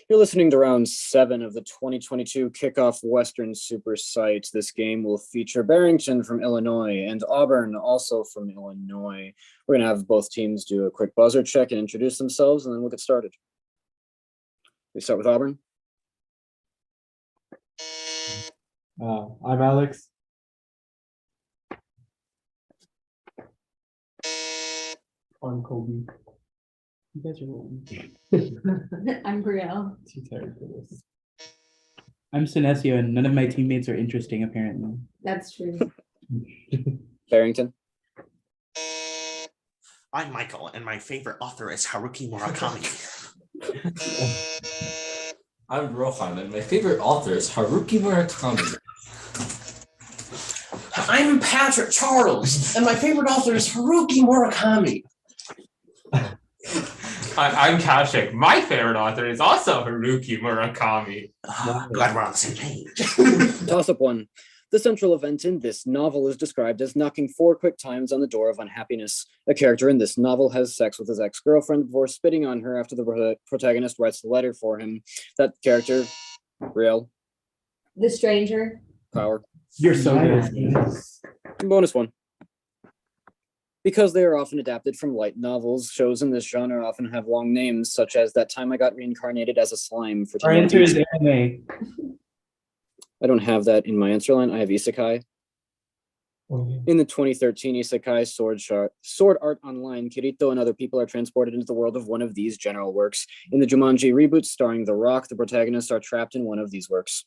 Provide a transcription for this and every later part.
You're listening to round 7 of the 2022 Kickoff Western Supersite. This game will feature Barrington from Illinois and Auburn, also from Illinois. We're going to have both teams do a quick buzzer check and introduce themselves, and then we'll get started. We start with Auburn. I'm Alex. I'm Kobe. You guys are old. I'm Brielle. Too tired for this. I'm Sinesio, and none of my teammates are interesting, apparently. That's true. Barrington. I'm Michael, and my favorite author is Haruki Murakami. I'm Rohan, and my favorite author is Haruki Murakami. I'm Patrick Charles, and my favorite author is Haruki Murakami. I'm Kaushik. My favorite author is also Haruki Murakami. Glad we're on the same page. Toss-up 1. The central event in this novel is described as knocking 4 quick times on the door of unhappiness. A character in this novel has sex with his ex-girlfriend before spitting on her after the protagonist writes the letter for him. That character, Real. The Stranger. Power. You're so good. Bonus 1. Because they are often adapted from light novels, shows in this genre often have long names, such as That Time I Got Reincarnated as a Slime. For Our answer is anime. I don't have that in my answer line. I have Isekai. Okay. In the 2013 Isekai Sword Art Online, Kirito and other people are transported into the world of one of these general works. In the Jumanji reboot starring The Rock, the protagonists are trapped in one of these works.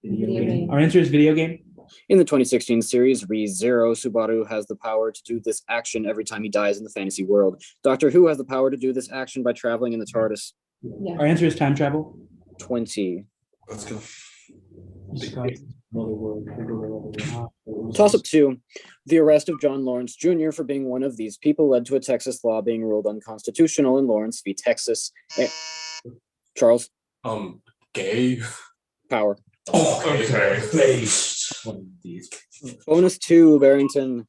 Video game. Our answer is video game. In the 2016 series Re:Zero, Subaru has the power to do this action every time he dies in the fantasy world. Doctor Who has the power to do this action by traveling in the TARDIS. Yeah. Our answer is time travel. 20. Let's go. Toss-up 2. The arrest of John Lawrence Jr. for being one of these people led to a Texas law being ruled unconstitutional in Lawrence v. Texas. Charles. Gay. Power. Okay. Based. One of these. Bonus 2, Barrington.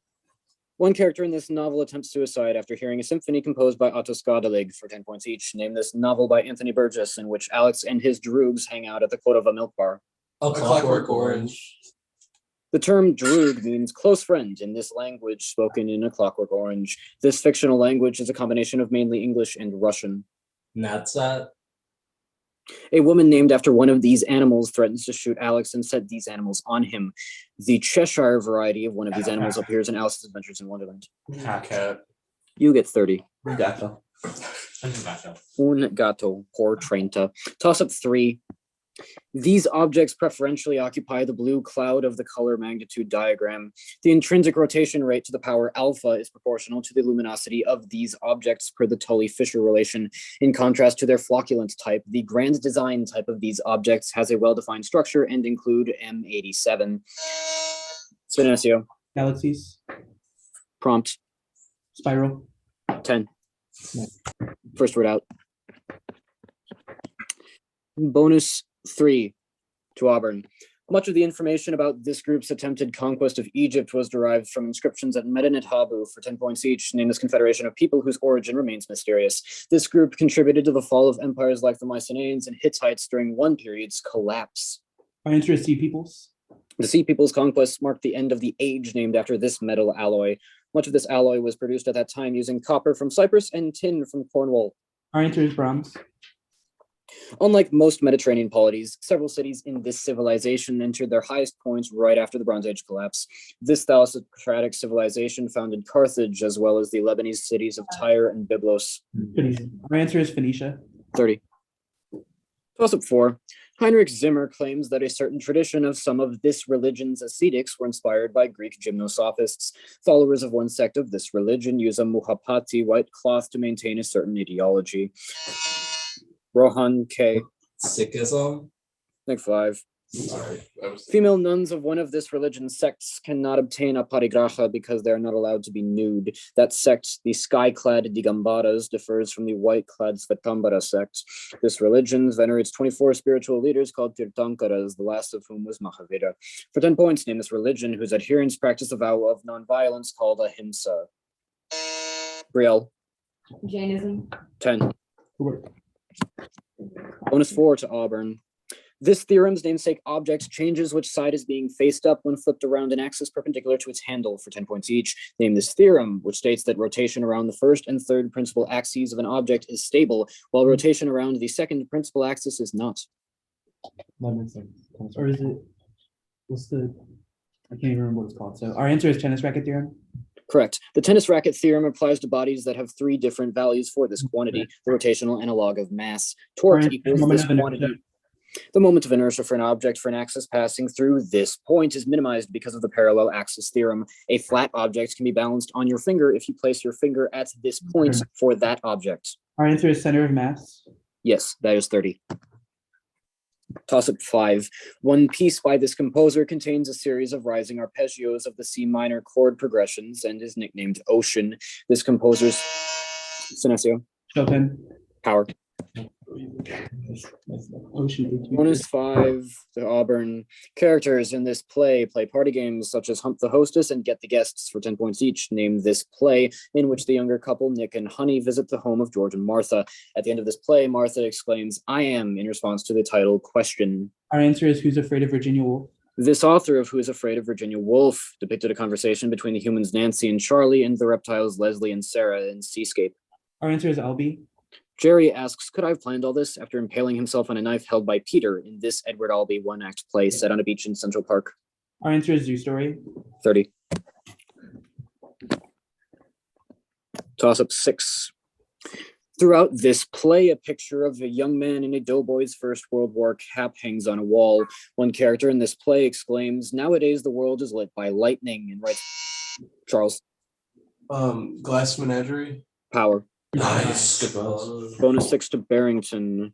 One character in this novel attempts suicide after hearing a symphony composed by Otto Skadalig for 10 points each. Name this novel by Anthony Burgess, in which Alex and his droogs hang out at the Cordova Milk Bar. A Clockwork Orange. The term droog means close friend in this language spoken in A Clockwork Orange. This fictional language is a combination of mainly English and Russian. Natsat. A woman named after one of these animals threatens to shoot Alex and set these animals on him. The Cheshire variety of one of these animals appears in Alice's Adventures in Wonderland. Cat. You get 30. Gato. Un gato por 30. Toss-up 3. These objects preferentially occupy the blue cloud of the color magnitude diagram. The intrinsic rotation rate to the power alpha is proportional to the luminosity of these objects per the Tully-Fisher relation. In contrast to their flocculent type, the grand design type of these objects has a well-defined structure and include M87. Sinesio. Galaxies. Prompt. Spiral. 10. Yeah. First word out. Bonus 3 to Auburn. Much of the information about this group's attempted conquest of Egypt was derived from inscriptions at Medinet Habu for 10 points each, named this confederation of people whose origin remains mysterious. This group contributed to the fall of empires like the Mycenaeans and Hittites during one period's collapse. Our answer is Sea Peoples. The Sea People's conquest marked the end of the age named after this metal alloy. Much of this alloy was produced at that time using copper from Cyprus and tin from Cornwall. Our answer is bronze. Unlike most Mediterranean polities, several cities in this civilization entered their highest points right after the Bronze Age collapse. This thalassocratic civilization founded Carthage, as well as the Lebanese cities of Tyre and Byblos. Our answer is Phoenicia. 30. Toss-up 4. Heinrich Zimmer claims that a certain tradition of some of this religion's ascetics were inspired by Greek gymnosophists. Followers of one sect of this religion use a muhapati white cloth to maintain a certain ideology. Rohan K. Sikhism. Nick 5. Sorry. Female nuns of one of this religion's sects cannot obtain a parigraha because they are not allowed to be nude. That sect, the sky-clad Digambaras, differs from the white-clad Svetambara sect. This religion venerates 24 spiritual leaders called Tirthankaras, the last of whom was Mahavira. For 10 points, name this religion whose adherents practice a vow of nonviolence called ahimsa. Brielle. Jainism. 10. Bonus 4 to Auburn. This theorem's namesake object changes which side is being faced up when flipped around an axis perpendicular to its handle for 10 points each. Name this theorem, which states that rotation around the first and third principal axes of an object is stable, while rotation around the second principal axis is not. That makes sense. Or is it, I can't even remember what it's called. So our answer is tennis racket theorem. Correct. The tennis racket theorem applies to bodies that have three different values for this quantity, the rotational analog of mass. Torque Alright, equals moment this of inertia. quantity. The moment of inertia for an object for an axis passing through this point is minimized because of the parallel axis theorem. A flat object can be balanced on your finger if you place your finger at this point for that object. Our answer is center of mass. Yes, that is 30. Toss up 5. One piece by this composer contains a series of rising arpeggios of the C minor chord progressions and is nicknamed Ocean. This composer's Sinesio, Chopin. power. Ocean 18. Bonus 5 to Auburn. Characters in this play party games such as Hump the Hostess and Get the Guests for 10 points each. Name this play in which the younger couple, Nick and Honey, visit the home of George and Martha. At the end of this play, Martha exclaims, "I am," in response to the title question. Our answer is Who's Afraid of Virginia Woolf. This author of Who is Afraid of Virginia Woolf depicted a conversation between the humans Nancy and Charlie and the reptiles Leslie and Sarah in Seascape. Our answer is Albee. Jerry asks, could I have planned all this after impaling himself on a knife held by Peter in this Edward Albee one-act play set on a beach in Central Park? Our answer is Zoo Story. 30. Toss up 6. Throughout this play, a picture of a young man in a doughboy's First World War cap hangs on a wall. One character in this play exclaims, "Nowadays the world is lit by lightning," and writes, Charles, Glass Menagerie. power. Nice. Good ones. Bonus 6 to Barrington.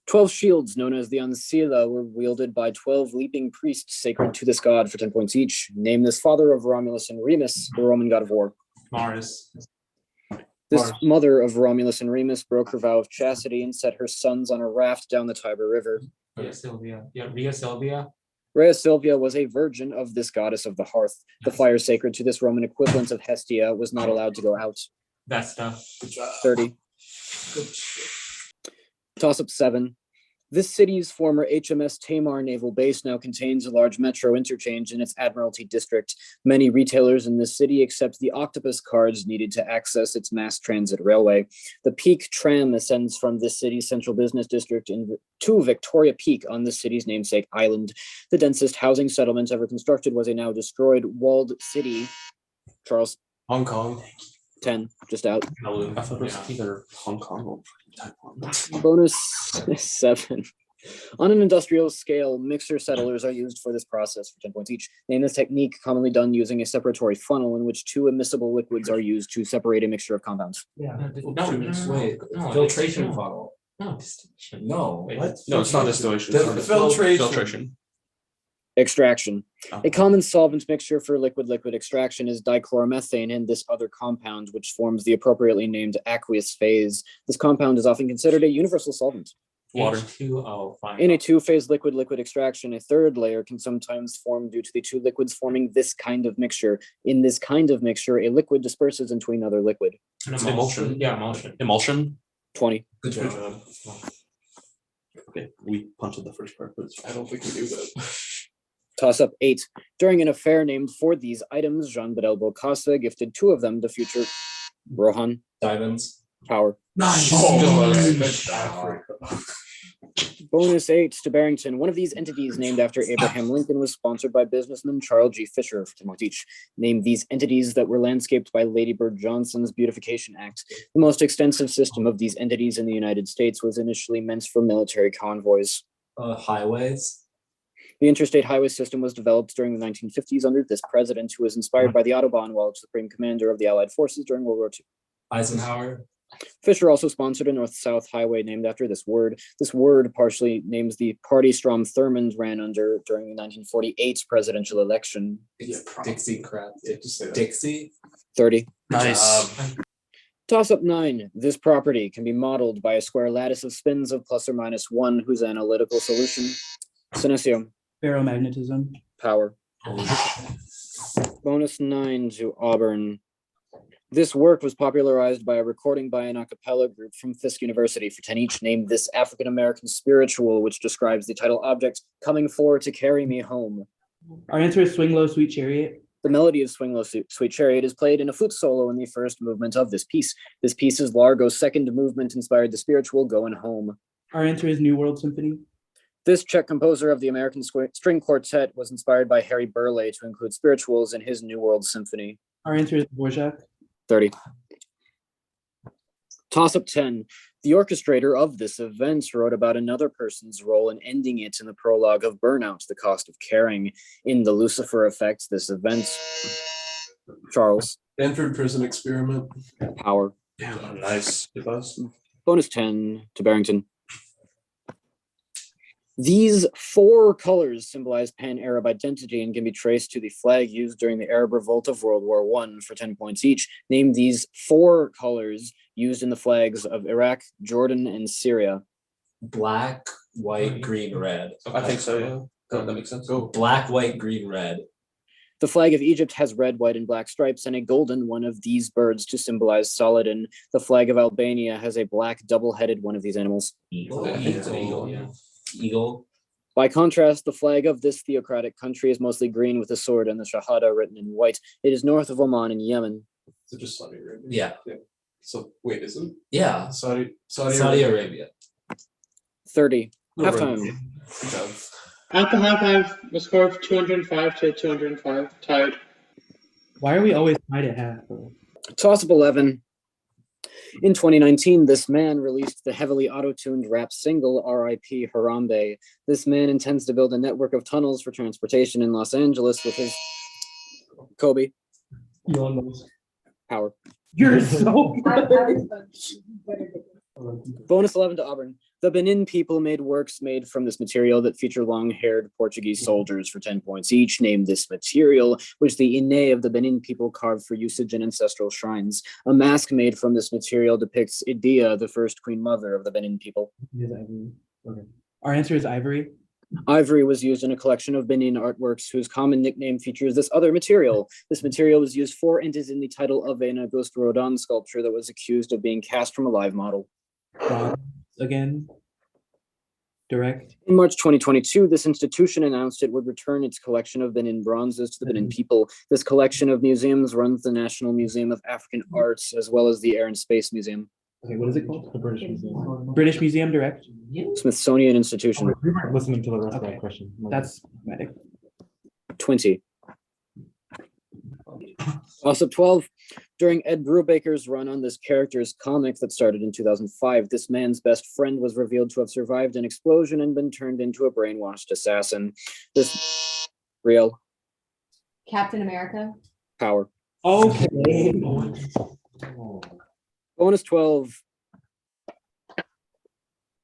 12 shields known as the Ancilla were wielded by 12 leaping priests sacred to this god for 10 points each. Name this father of Romulus and Remus, the Roman god of war. Mars. This Mars. mother of Romulus and Remus broke her vow of chastity and set her sons on a raft down the Tiber River. Rhea Silvia. Yeah, Rhea Silvia. Rhea Silvia was a virgin of this goddess of the hearth. The fire sacred to this Roman equivalent of Hestia was not allowed to go out. Vesta. 30. Toss up 7. This city's former HMS Tamar naval base now contains a large metro interchange in its Admiralty district. Many retailers in this city accept the octopus cards needed to access its mass transit railway. The Peak tram ascends from this city's central business district to Victoria Peak on the city's namesake island. The densest housing settlement ever constructed was a now destroyed walled city. Charles, Hong Kong. 10, just out. I thought it was either Hong Kong or Taiwan. Bonus 7. On an industrial scale, mixer settlers are used for this process for 10 points each. Name this technique commonly done using a separatory funnel in which two immiscible liquids are used to separate a mixture of compounds. Yeah. Wait, no, filtration no. funnel. No, distillation. No, Wait, what? No, it's not distillation. The filtration. Extraction. Oh. A common solvent mixture for liquid-liquid extraction is dichloromethane and this other compound, which forms the appropriately named aqueous phase. This compound is often considered a universal solvent. Water. H2O. Fine. In a two-phase liquid-liquid extraction, a third layer can sometimes form due to the two liquids forming this kind of mixture. In this kind of mixture, a liquid disperses into another liquid. An It's emulsion. emulsion. Yeah, emulsion. Emulsion. 20. Good job. Okay, we punted the first part, but I don't think we do that. Toss up 8. During an affair named for these items, Jean Bedel Bocassa gifted 2 of them to future Rohan, Diamonds. power. Nice. Bonus 8 to Barrington. One of these entities named after Abraham Lincoln was sponsored by businessman Charles G. Fisher for 10 points each. Name these entities that were landscaped by Lady Bird Johnson's Beautification Act. The most extensive system of these entities in the United States was initially meant for military convoys. Highways. The interstate highway system was developed during the 1950s under this president, who was inspired by the Autobahn while supreme commander of the Allied forces during World War II. Eisenhower. Fisher also sponsored a north-south highway named after this word. This word partially names the party Strom Thurmond ran under during the 1948 presidential election. Dixie crap. Just say that. Dixie. 30. nice. Toss up 9. This property can be modeled by a square lattice of spins of plus or minus 1 whose analytical solution. Sinesio, Ferromagnetism. power. Bonus 9 to Auburn. This work was popularized by a recording by an a cappella group from Fisk University. For 10 each, named this African American spiritual, which describes the title object, coming forward to carry me home. Our answer is Swing Low, Sweet Chariot. The melody of Swing Low, Sweet Chariot is played in a flute solo in the first movement of this piece. This piece's largo second movement inspired the spiritual Going Home. Our answer is New World Symphony. This Czech composer of the American String Quartet was inspired by Harry Burleigh to include spirituals in his New World Symphony. Our answer is Dvorak. 30. Toss-up 10. The orchestrator of this event wrote about another person's role in ending it in the prologue of Burnout, The Cost of Caring. In The Lucifer Effect, this event... Charles. Stanford Prison Experiment. Power. Yeah, nice. It was. Bonus 10 to Barrington. These 4 colors symbolize pan-Arab identity and can be traced to the flag used during the Arab Revolt of World War I for 10 points each. Name these 4 colors used in the flags of Iraq, Jordan, and Syria. Black, white, green, red. I think so, yeah. That makes sense. Go. Black, white, green, red. The flag of Egypt has red, white, and black stripes and a golden one of these birds to symbolize Saladin. The flag of Albania has a black double-headed one of these animals. Eagle. I think it's an eagle, Yeah. Eagle. By contrast, the flag of this theocratic country is mostly green with a sword and the Shahada written in white. It is north of Oman in Yemen. So just Saudi Arabia. Yeah. So wait, is it Yeah. Saudi Arabia. 30. No, Halftime. Good job. At the halftime, the score of 205 to 205, tied. Why are we always tied at half? Toss-up 11. In 2019, this man released the heavily auto-tuned rap single R.I.P. Harambe. This man intends to build a network of tunnels for transportation in Los Angeles with his Kobe. Elon Musk. Power. You're so Bonus 11 to Auburn. The Benin people made works made from this material that feature long-haired Portuguese soldiers for 10 points each. Name this material, which the Ine of the Benin people carved for usage in ancestral shrines. A mask made from this material depicts Idia, the first queen mother of the Benin people. Okay. Our answer is ivory. Ivory was used in a collection of Benin artworks whose common nickname features this other material. This material was used for and is in the title of an Auguste Rodin sculpture that was accused of being cast from a live model. Bronze again. Direct. In March 2022, this institution announced it would return its collection of Benin bronzes to the Benin people. This collection of museums runs the National Museum of African Arts as well as the Air and Space Museum. Okay, what is it called? The British Museum. British Museum, direct. Smithsonian Institution. We weren't listening to the rest of that question. That's medic. 20. Toss-up 12. During Ed Brubaker's run on this character's comic that started in 2005, this man's best friend was revealed to have survived an explosion and been turned into a brainwashed assassin. This real Captain America. power. Okay. Bonus 12.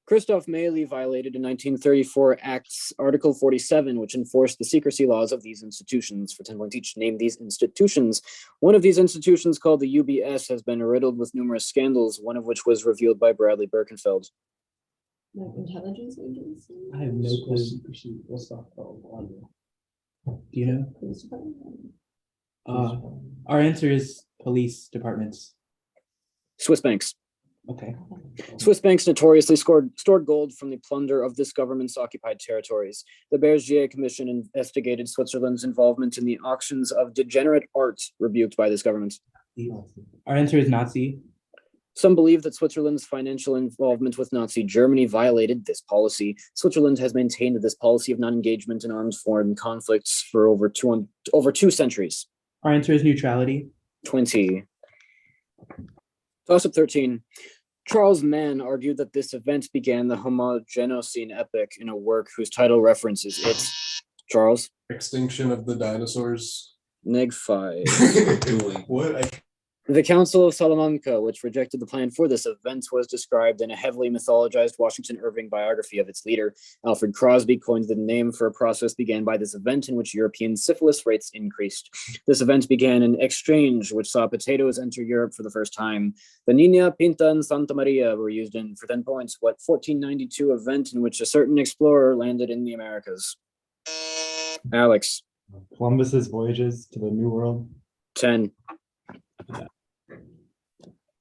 Christoph Mailly violated in 1934 Act's Article 47, which enforced the secrecy laws of these institutions. For 10 points each, name these institutions. One of these institutions, called the UBS, has been riddled with numerous scandals, one of which was revealed by Bradley Birkenfeld. Like intelligence agency. I have no clue. Do you know? Police department? Our answer is police departments. Swiss banks. Okay. Swiss banks notoriously stored gold from the plunder of this government's occupied territories. The Bergier Commission investigated Switzerland's involvement in the auctions of degenerate art rebuked by this government. Our answer is Nazi. Some believe that Switzerland's financial involvement with Nazi Germany violated this policy. Switzerland has maintained this policy of non-engagement in armed foreign conflicts for over 2 centuries. Our answer is neutrality. 20. Toss-up 13. Charles Mann argued that this event began the Homogenocene epoch in a work whose title references it. Charles? Extinction of the dinosaurs. Neg 5. What? The Council of Salamanca, which rejected the plan for this event, was described in a heavily mythologized Washington Irving biography of its leader. Alfred Crosby coined the name for a process began by this event in which European syphilis rates increased. This event began an exchange which saw potatoes enter Europe for the first time. The Nina, Pinta, and Santa Maria were used in, for 10 points, 1492 event in which a certain explorer landed in the Americas. Alex. Columbus's voyages to the New World. 10.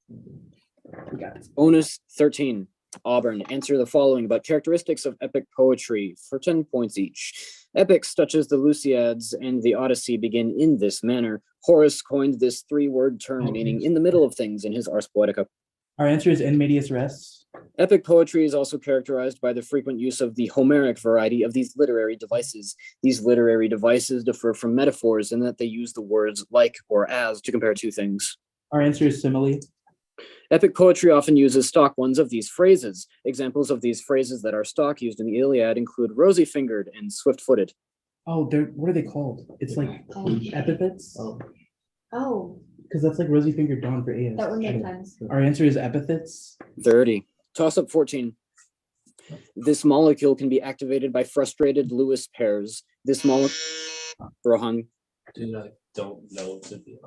We got it. Bonus 13. Auburn. Answer the following about characteristics of epic poetry for 10 points each. Epics such as the Lusiads and the Odyssey begin in this manner. Horace coined this three-word term meaning in the middle of things in his Ars Poetica. Our answer is in medias res. Epic poetry is also characterized by the frequent use of the Homeric variety of these literary devices. These literary devices differ from metaphors in that they use the words like or as to compare two things. Our answer is simile. Epic poetry often uses stock ones of these phrases. Examples of these phrases that are stock used in the Iliad include rosy-fingered and swift-footed. Oh, what are they called? It's like epithets. Oh, Because that's like rosy fingered dawn for AS. that would make sense. Our answer is epithets. 30. Toss-up 14. This molecule can be activated by frustrated Lewis pairs. This molecule... Rohan. Dude, I don't know to be.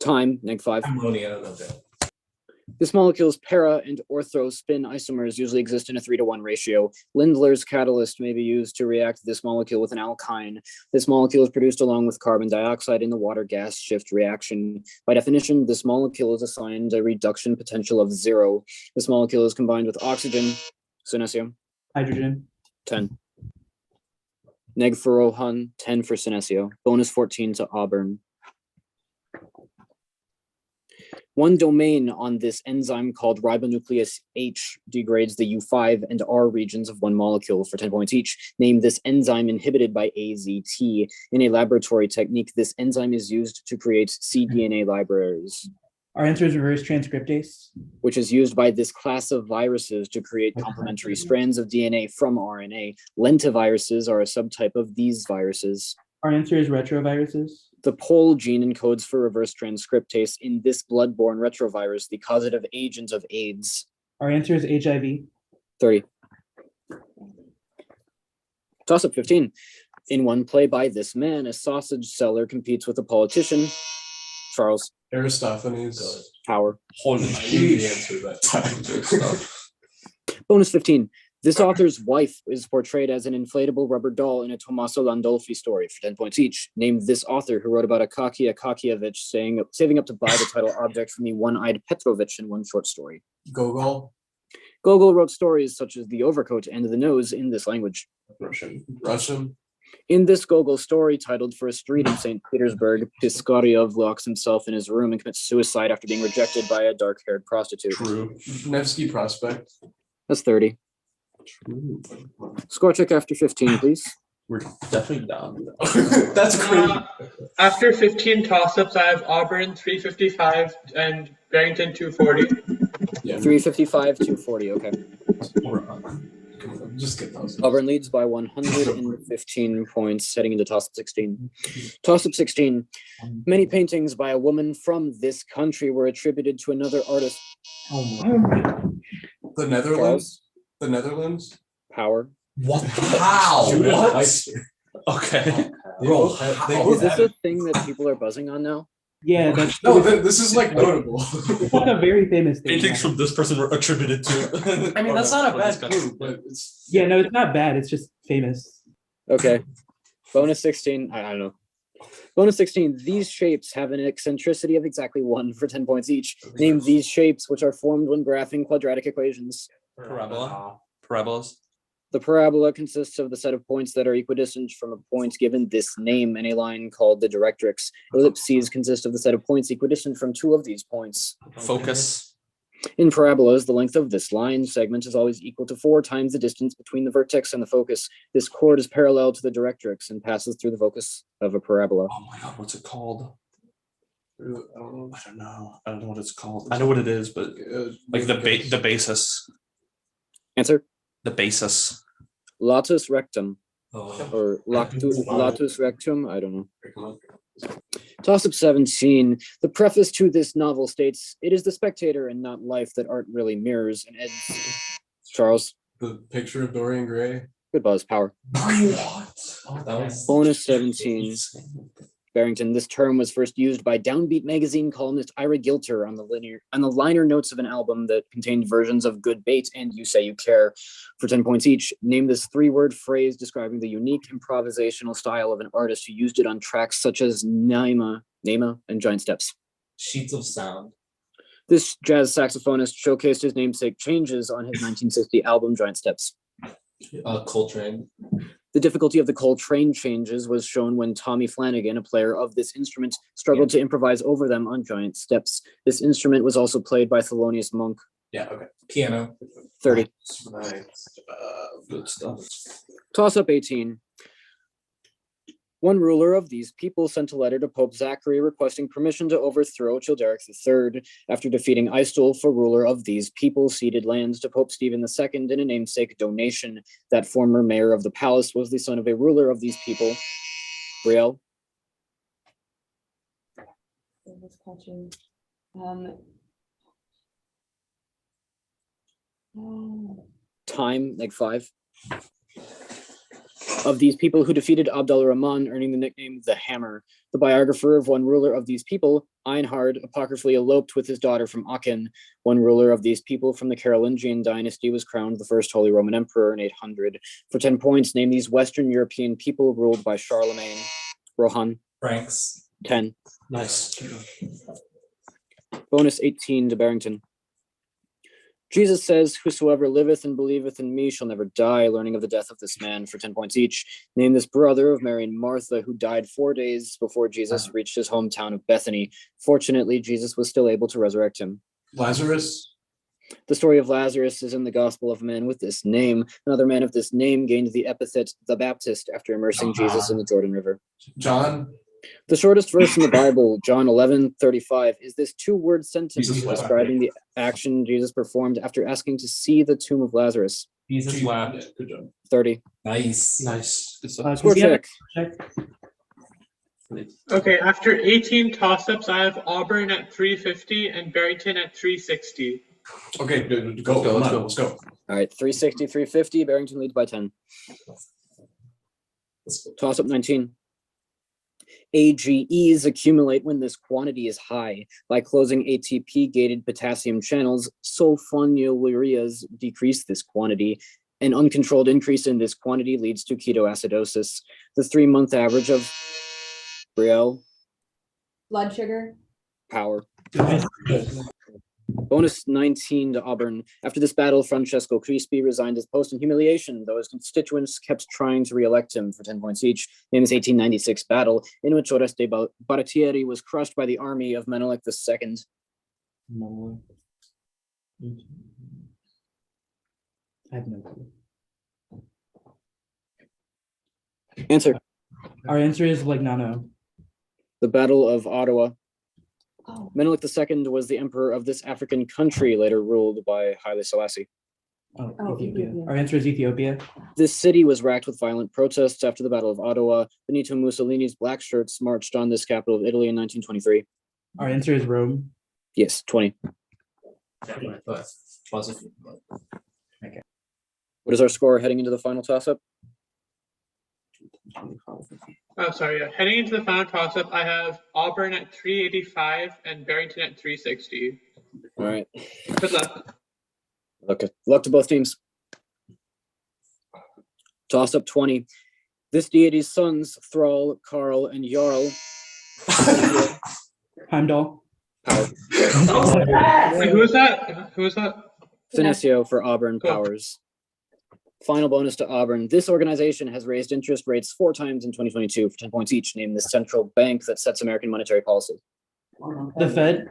Time, -5. Ammonia, okay. This molecule's para and ortho spin isomers usually exist in a 3-to-1 ratio. Lindlar's catalyst may be used to react this molecule with an alkyne. This molecule is produced along with carbon dioxide in the water gas shift reaction. By definition, this molecule is assigned a reduction potential of 0. This molecule is combined with oxygen, Synesio, Hydrogen. 10. Neg for Rohan, 10 for Synesio. Bonus 14 to Auburn. One domain on this enzyme called ribonuclease H degrades the U5 and R regions of one molecule for 10 points each. Name this enzyme inhibited by AZT. In a laboratory technique, this enzyme is used to create cDNA libraries, Our answer is reverse transcriptase. which is used by this class of viruses to create complementary strands of DNA from RNA. Lentiviruses are a subtype of these viruses. Our answer is retroviruses. The pol gene encodes for reverse transcriptase in this blood-borne retrovirus, the causative agent of AIDS. Our answer is HIV. 30. Toss-up 15. In one play by this man, a sausage seller competes with a politician. Charles. Aristophanes. Power. Holy, I knew the answer that time. Bonus 15. This author's wife is portrayed as an inflatable rubber doll in a Tommaso Landolfi story for 10 points each. Name this author who wrote about Akaki Akakievich saving up to buy the title object from the one-eyed Petrovich in one short story. Gogol. Gogol wrote stories such as The Overcoat and The Nose in this language. Russian. In this Gogol story titled For a Street in St. Petersburg, Piskaryov locks himself in his room and commits suicide after being rejected by a dark-haired prostitute. True. Nevsky Prospect. That's 30. Score check after 15, please. We're definitely down. That's great. After 15 toss-ups, I have Auburn 355 and Barrington 240. Yeah. 355, 240, okay. Just get those. Auburn leads by 115 points, heading into toss-up 16. Toss-up 16. Many paintings by a woman from this country were attributed to another artist. The Netherlands. The Netherlands. Power. What? How? What? Okay. Bro, Is this a thing that people are buzzing on now? Yeah, that's No, this is like notable. it's like a very famous thing. paintings from this person were attributed to. I mean, that's not a bad clue, but it's Yeah, no, it's not bad. It's just famous. Okay. Bonus 16. I don't know. Bonus 16. These shapes have an eccentricity of exactly 1 for 10 points each. Name these shapes which are formed when graphing quadratic equations. Parabola. Parabolas. The parabola consists of the set of points that are equidistant from a point given this name and a line called the directrix. Ellipses consist of the set of points equidistant from 2 of these points. Focus. In parabolas, the length of this line segment is always equal to 4 times the distance between the vertex and the focus. This chord is parallel to the directrix and passes through the focus of a parabola. Oh my god, what's it called? I don't know. I don't know what it's called. I know what it is, but like the basis. Answer? The basis. Latus rectum, Oh. or latus rectum, I don't know. Toss-up 17. The preface to this novel states, "It is the spectator and not life that art really mirrors and ends." Charles. the picture of Dorian Gray. Good buzz, power. What? Oh, that was Bonus 17. Barrington, this term was first used by Downbeat magazine columnist Ira Gilter on the liner notes of an album that contained versions of Good Bait and You Say You Care. For 10 points each, name this three-word phrase describing the unique improvisational style of an artist who used it on tracks such as Naima, and Giant Steps. Sheets of sound. This jazz saxophonist showcased his namesake Changes on his 1960 album Giant Steps. Coltrane. The difficulty of the Coltrane changes was shown when Tommy Flanagan, a player of this instrument, struggled to improvise over them on Giant Steps. This instrument was also played by Thelonious Monk. Yeah, okay. Piano. 30. Nice. Good stuff. Toss up 18. One ruler of these people sent a letter to Pope Zachary requesting permission to overthrow Childeric III. After defeating Aistulf, for ruler of these people, ceded lands to Pope Stephen II in a namesake donation. That former mayor of the palace was the son of a ruler of these people. Brielle? This question. Time, like 5. Of these people who defeated Abdul Rahman, earning the nickname the Hammer. The biographer of one ruler of these people, Einhard, apocryphally eloped with his daughter from Aachen. One ruler of these people from the Carolingian dynasty was crowned the first Holy Roman Emperor in 800. For 10 points, name these Western European people ruled by Charlemagne. Rohan. Franks. 10. Nice. Bonus 18 to Barrington. Jesus says, whosoever liveth and believeth in me shall never die, learning of the death of this man. For 10 points each, name this brother of Mary and Martha who died 4 days before Jesus reached his hometown of Bethany. Fortunately, Jesus was still able to resurrect him. Lazarus. The story of Lazarus is in the gospel of a man with this name. Another man of this name gained the epithet the Baptist after immersing Jesus in the Jordan River. John. The shortest verse in the Bible, John 11:35, is this 2-word sentence Jesus wept. describing the action Jesus performed after asking to see the tomb of Lazarus. Jesus wept. Yeah, good job. 30. Nice. Nice. Good stuff. Can Score we have a check. check? Okay, after 18 toss-ups, I have Auburn at 350 and Barrington at 360. Okay, go. Let's go. All right, 360, 350. Barrington leads by 10. Toss up 19. AGEs accumulate when this quantity is high. By closing ATP-gated potassium channels, sulfonylureas decrease this quantity. An uncontrolled increase in this quantity leads to ketoacidosis. The 3-month average of Brielle. Blood sugar. Power. Bonus 19 to Auburn. After this battle, Francesco Crispi resigned his post in humiliation, though his constituents kept trying to re-elect him. For 10 points each, name this 1896 battle, in which Oreste Baratieri was crushed by the army of Menelik II. I have no clue. Answer. Our answer is like no. The Battle of Ottawa. Oh, Menelik II was the emperor of this African country, later ruled by Haile Selassie. Oh, Oh, Ethiopia. Ethiopia. Our answer is Ethiopia. This city was racked with violent protests after the Battle of Ottawa. Benito Mussolini's black shirts marched on this capital of Italy in 1923. Our answer is Rome. Yes, 20. What is our score heading into the final toss-up? Oh, sorry. Yeah. Heading into the final toss-up, I have Auburn at 385 and Barrington at 360. All right. Good luck. Luck to both teams. Toss up 20. This deity's sons, Thrall, Carl, and Jarl. Heimdall. Power. Wait, who is that? Who is that? Senesio for Auburn Cool. powers. Final bonus to Auburn. This organization has raised interest rates 4 times in 2022 for 10 points each. Name the central bank that sets American monetary policy. The Fed.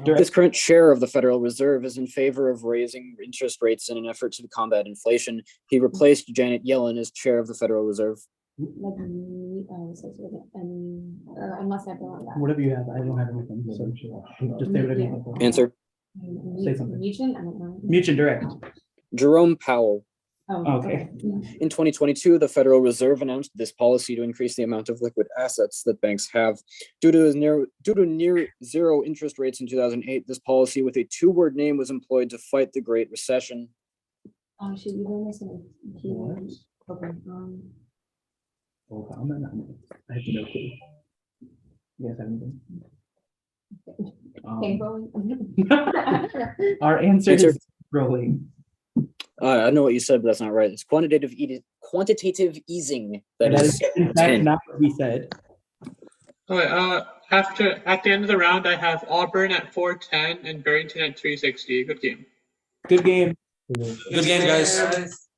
This current chair of the Federal Reserve is in favor of raising interest rates in an effort to combat inflation. He replaced Janet Yellen as chair of the Federal Reserve. like unless I belong that. Whatever you have, I don't have anything. So just say whatever you have. Answer. Say something. Mutual? I don't know. Mutual direct. Jerome Powell. Oh, Okay. In 2022, the Federal Reserve announced this policy to increase the amount of liquid assets that banks have. Due to near zero interest rates in 2008, this policy with a 2-word name was employed to fight the Great Recession. Oh, should we learn this in What? Okay. I have no clue. You guys have anything? Okay, Um, rolling. our answer Answer. is rolling. I know what you said, but that's not right. It's quantitative easing. That is in fact 10. not what we said. Okay, at the end of the round, I have Auburn at 410 and Barrington at 360. Good game. Good game. Good game, guys.